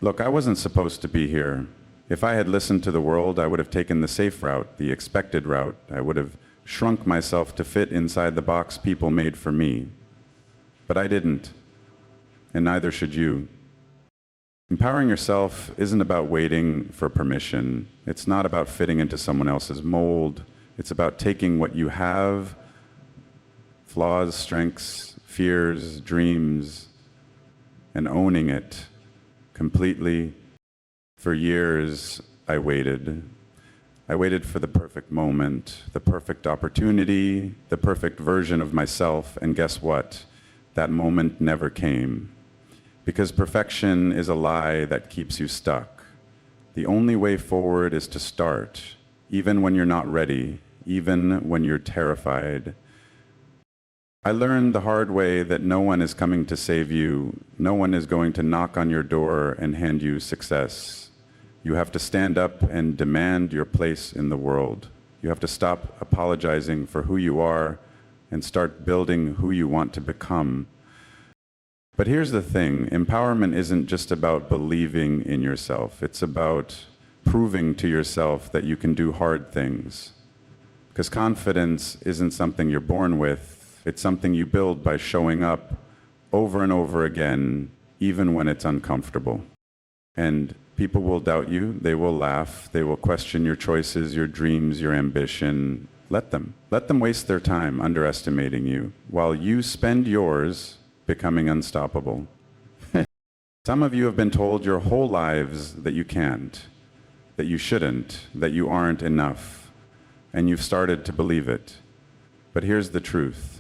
Look, I wasn't supposed to be here. If I had listened to the world, I would have taken the safe route, the expected route. I would have shrunk myself to fit inside the box people made for me. But I didn't, and neither should you. Empowering yourself isn't about waiting for permission. It's not about fitting into someone else's mold. It's about taking what you have, flaws, strengths, fears, dreams, and owning it completely. For years, I waited. I waited for the perfect moment, the perfect opportunity, the perfect version of myself, and guess what? That moment never came. Because perfection is a lie that keeps you stuck. The only way forward is to start, even when you're not ready, even when you're terrified. I learned the hard way that no one is coming to save you. No one is going to knock on your door and hand you success. You have to stand up and demand your place in the world. You have to stop apologizing for who you are and start building who you want to become. But here's the thing, empowerment isn't just about believing in yourself. It's about proving to yourself that you can do hard things. Because confidence isn't something you're born with. It's something you build by showing up over and over again, even when it's uncomfortable. And people will doubt you, they will laugh, they will question your choices, your dreams, your ambition. Let them. Let them waste their time underestimating you, while you spend yours becoming unstoppable. Some of you have been told your whole lives that you can't, that you shouldn't, that you aren't enough, and you've started to believe it. But here's the truth.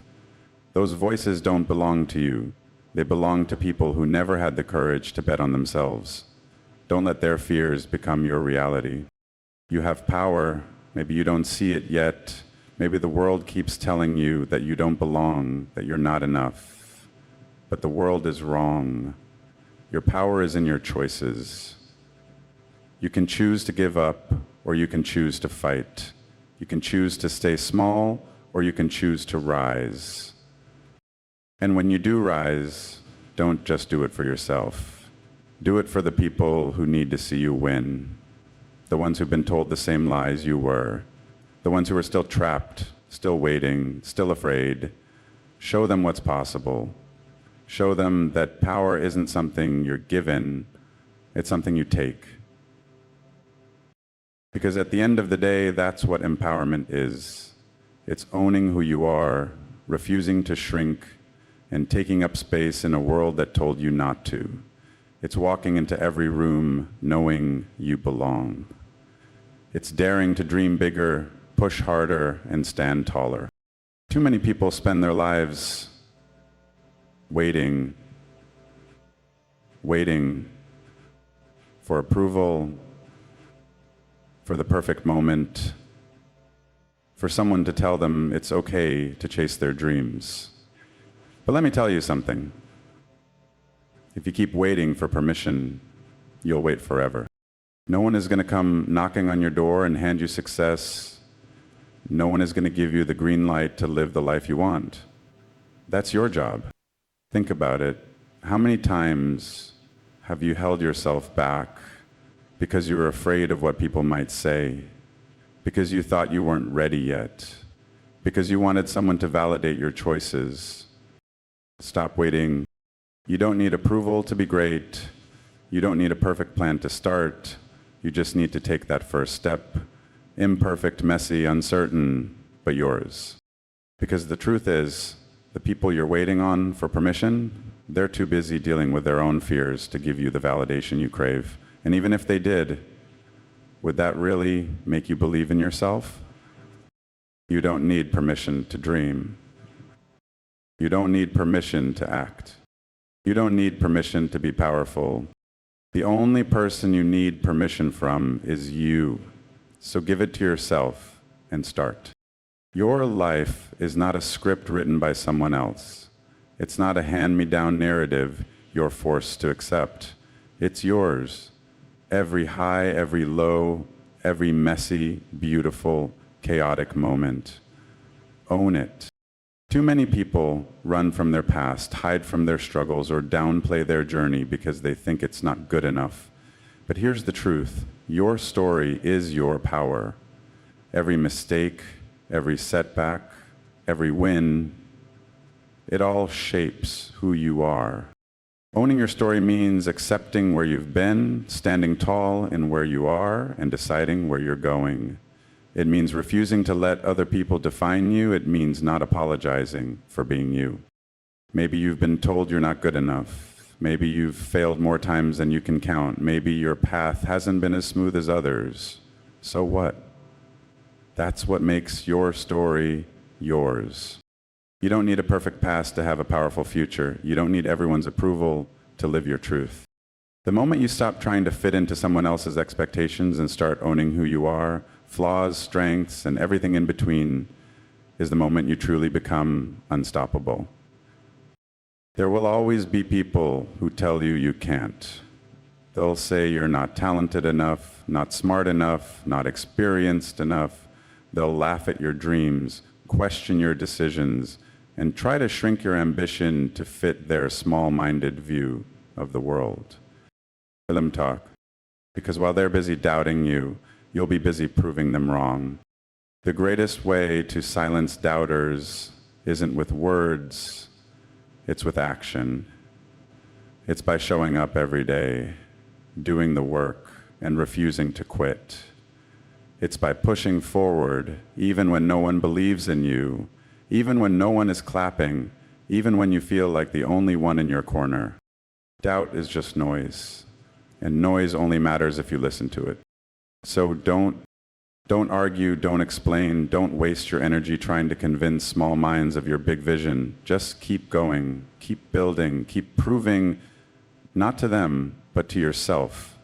Those voices don't belong to you. They belong to people who never had the courage to bet on themselves. Don't let their fears become your reality. You have power. Maybe you don't see it yet. Maybe the world keeps telling you that you don't belong, that you're not enough. But the world is wrong. Your power is in your choices. You can choose to give up, or you can choose to fight. You can choose to stay small, or you can choose to rise. And when you do rise, don't just do it for yourself. Do it for the people who need to see you win. The ones who've been told the same lies you were. The ones who are still trapped, still waiting, still afraid. Show them what's possible. Show them that power isn't something you're given, it's something you take. Because at the end of the day, that's what empowerment is. It's owning who you are, refusing to shrink, and taking up space in a world that told you not to. It's walking into every room knowing you belong. It's daring to dream bigger, push harder, and stand taller. Too many people spend their lives waiting for approval, for the perfect moment, for someone to tell them it's okay to chase their dreams. But let me tell you something. If you keep waiting for permission, you'll wait forever. No one is going to come knocking on your door and hand you success. No one is going to give you the green light to live the life you want. That's your job. Think about it. How many times have you held yourself back because you were afraid of what people might say, because you thought you weren't ready yet, because you wanted someone to validate your choices? Stop waiting. You don't need approval to be great. You don't need a perfect plan to start. You just need to take that first step. Imperfect, messy, uncertain, but yours. Because the truth is, the people you're waiting on for permission, they're too busy dealing with their own fears to give you the validation you crave. And even if they did, would that really make you believe in yourself? You don't need permission to dream. You don't need permission to act. You don't need permission to be powerful. The only person you need permission from is you. So give it to yourself and start. Your life is not a script written by someone else. It's not a hand-me-down narrative you're forced to accept. It's yours. Every high, every low, every messy, beautiful, chaotic moment. Own it. Too many people run from their past, hide from their struggles, or downplay their journey because they think it's not good enough. But here's the truth. Your story is your power. Every mistake, every setback, every win, it all shapes who you are. Owning your story means accepting where you've been, standing tall in where you are, and deciding where you're going. It means refusing to let other people define you. It means not apologizing for being you. Maybe you've been told you're not good enough. Maybe you've failed more times than you can count. Maybe your path hasn't been as smooth as others. So what? That's what makes your story yours. You don't need a perfect past to have a powerful future. You don't need everyone's approval to live your truth. The moment you stop trying to fit into someone else's expectations and start owning who you are, flaws, strengths, and everything in between, is the moment you truly become unstoppable. There will always be people who tell you you can't. They'll say you're not talented enough, not smart enough, not experienced enough. They'll laugh at your dreams, question your decisions, and try to shrink your ambition to fit their small-minded view of the world. Let them talk, because while they're busy doubting you, you'll be busy proving them wrong. The greatest way to silence doubters isn't with words, it's with action. It's by showing up every day, doing the work, and refusing to quit. It's by pushing forward, even when no one believes in you, even when no one is clapping, even when you feel like the only one in your corner. Doubt is just noise, and noise only matters if you listen to it. So don't argue, don't explain, don't waste your energy trying to convince small minds of your big vision. Just keep going, keep building, keep proving, not to them, but to yourself,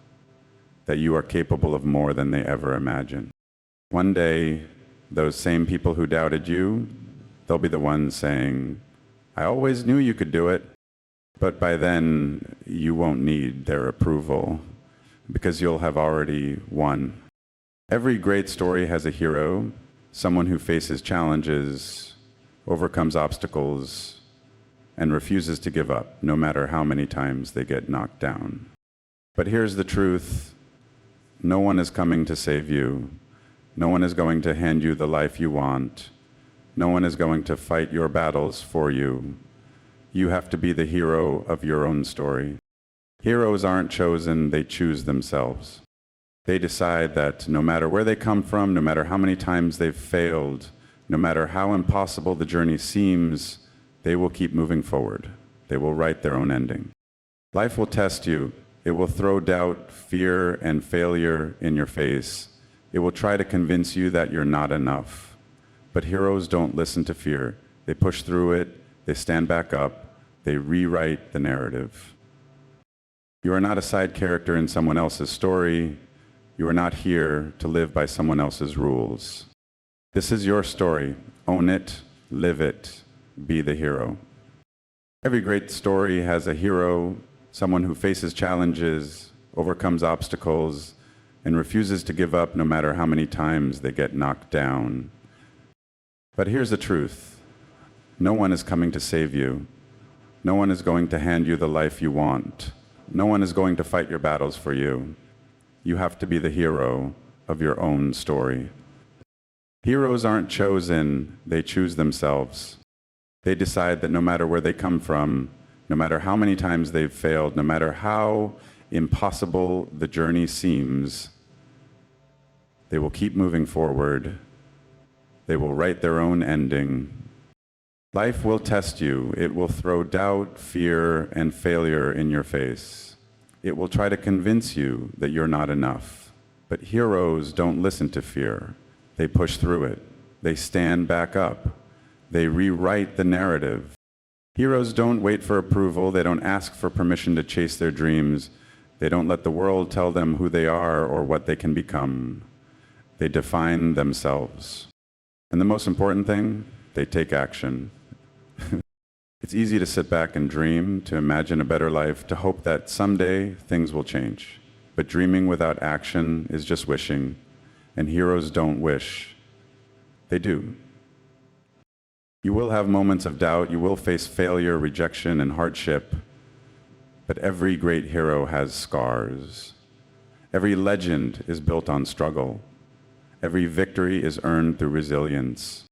that you are capable of more than they ever imagined. One day, those same people who doubted you, they'll be the ones saying, I always knew you could do it. But by then, you won't need their approval because you'll have already won. Every great story has a hero, someone who faces challenges, overcomes obstacles, and refuses to give up, no matter how many times they get knocked down. But here's the truth. No one is coming to save you. No one is going to hand you the life you want. No one is going to fight your battles for you. You have to be the hero of your own story. Heroes aren't chosen, they choose themselves. They decide that no matter where they come from, no matter how many times they've failed, no matter how impossible the journey seems, they will keep moving forward. They will write their own ending. Life will test you. It will throw doubt, fear, and failure in your face. It will try to convince you that you're not enough. But heroes don't listen to fear. They push through it, they stand back up, they rewrite the narrative. You are not a side character in someone else's story. You are not here to live by someone else's rules. This is your story. Own it, live it, be the hero. Every great story has a hero, someone who faces challenges, overcomes obstacles, and refuses to give up no matter how many times they get knocked down. But here's the truth. No one is coming to save you. No one is going to hand you the life you want. No one is going to fight your battles for you. You have to be the hero of your own story. Heroes aren't chosen, they choose themselves. They decide that no matter where they come from, no matter how many times they've failed, no matter how impossible the journey seems, they will keep moving forward. They will write their own ending. Life will test you. It will throw doubt, fear, and failure in your face. It will try to convince you that you're not enough. But heroes don't listen to fear. They push through it. They stand back up. They rewrite the narrative. Heroes don't wait for approval. They don't ask for permission to chase their dreams. They don't let the world tell them who they are or what they can become. They define themselves. And the most important thing, they take action. It's easy to sit back and dream, to imagine a better life, to hope that someday things will change. But dreaming without action is just wishing, and heroes don't wish. They do. You will have moments of doubt, you will face failure, rejection, and hardship, but every great hero has scars. Every legend is built on struggle. Every victory is earned through resilience.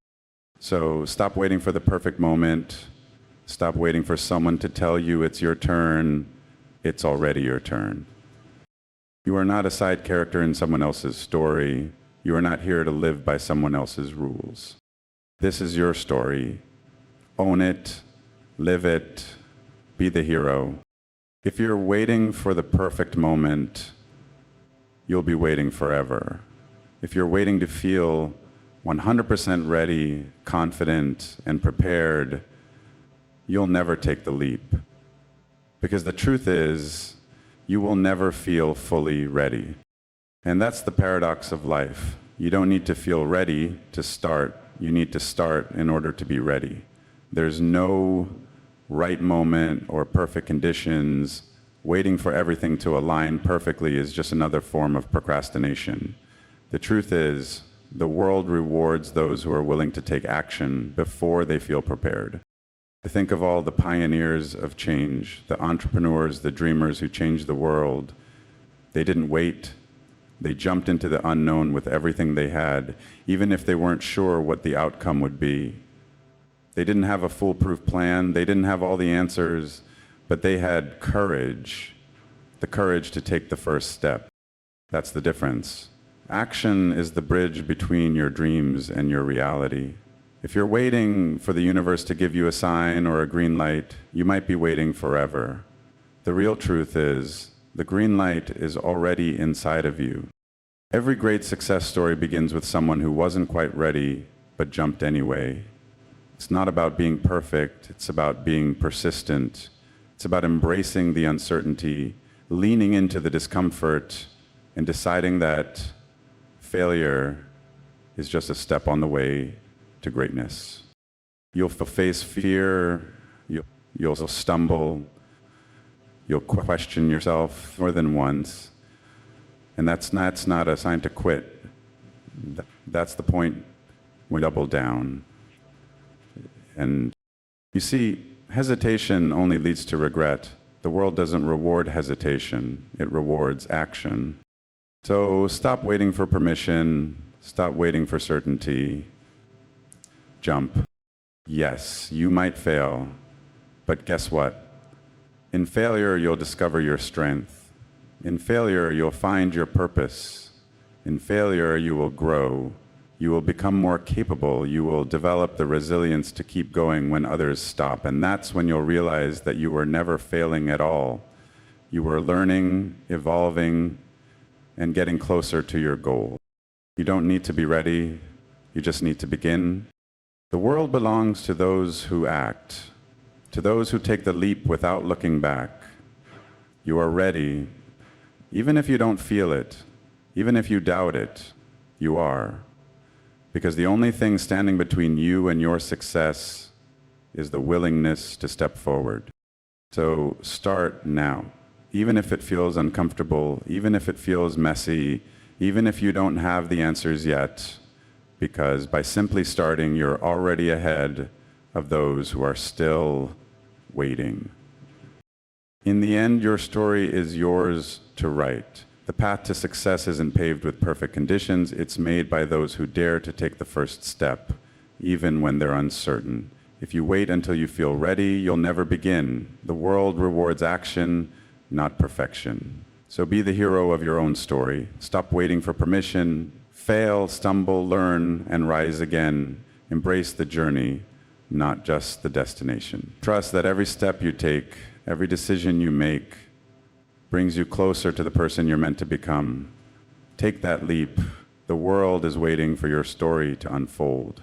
So stop waiting for the perfect moment. Stop waiting for someone to tell you it's your turn. It's already your turn. You are not a side character in someone else's story. You are not here to live by someone else's rules. This is your story. Own it, live it, be the hero. If you're waiting for the perfect moment, you'll be waiting forever. If you're waiting to feel 100% ready, confident, and prepared, you'll never take the leap. Because the truth is, you will never feel fully ready. And that's the paradox of life. You don't need to feel ready to start. You need to start in order to be ready. There's no right moment or perfect conditions. Waiting for everything to align perfectly is just another form of procrastination. The truth is, the world rewards those who are willing to take action before they feel prepared. Think of all the pioneers of change, the entrepreneurs, the dreamers who changed the world. They didn't wait. They jumped into the unknown with everything they had, even if they weren't sure what the outcome would be. They didn't have a foolproof plan. They didn't have all the answers, but they had courage, the courage to take the first step. That's the difference. Action is the bridge between your dreams and your reality. If you're waiting for the universe to give you a sign or a green light, you might be waiting forever. The real truth is, the green light is already inside of you. Every great success story begins with someone who wasn't quite ready, but jumped anyway. It's not about being perfect, it's about being persistent. It's about embracing the uncertainty, leaning into the discomfort, and deciding that failure is just a step on the way to greatness. You'll face fear, you'll stumble, you'll question yourself more than once, and that's not a sign to quit. That's the point. We double down. And you see, hesitation only leads to regret. The world doesn't reward hesitation, it rewards action. So stop waiting for permission, stop waiting for certainty. Jump. Yes, you might fail, but guess what? In failure, you'll discover your strength. In failure, you'll find your purpose. In failure, you will grow. You will become more capable. You will develop the resilience to keep going when others stop. And that's when you'll realize that you were never failing at all. You were learning, evolving, and getting closer to your goal. You don't need to be ready. You just need to begin. The world belongs to those who act, to those who take the leap without looking back. You are ready. Even if you don't feel it, even if you doubt it, you are. Because the only thing standing between you and your success is the willingness to step forward. So start now. Even if it feels uncomfortable, even if it feels messy, even if you don't have the answers yet, because by simply starting, you're already ahead of those who are still waiting. In the end, your story is yours to write. The path to success isn't paved with perfect conditions. It's made by those who dare to take the first step, even when they're uncertain. If you wait until you feel ready, you'll never begin. The world rewards action, not perfection. So be the hero of your own story. Stop waiting for permission. Fail, stumble, learn, and rise again. Embrace the journey, not just the destination. Trust that every step you take, every decision you make, brings you closer to the person you're meant to become. Take that leap. The world is waiting for your story to unfold.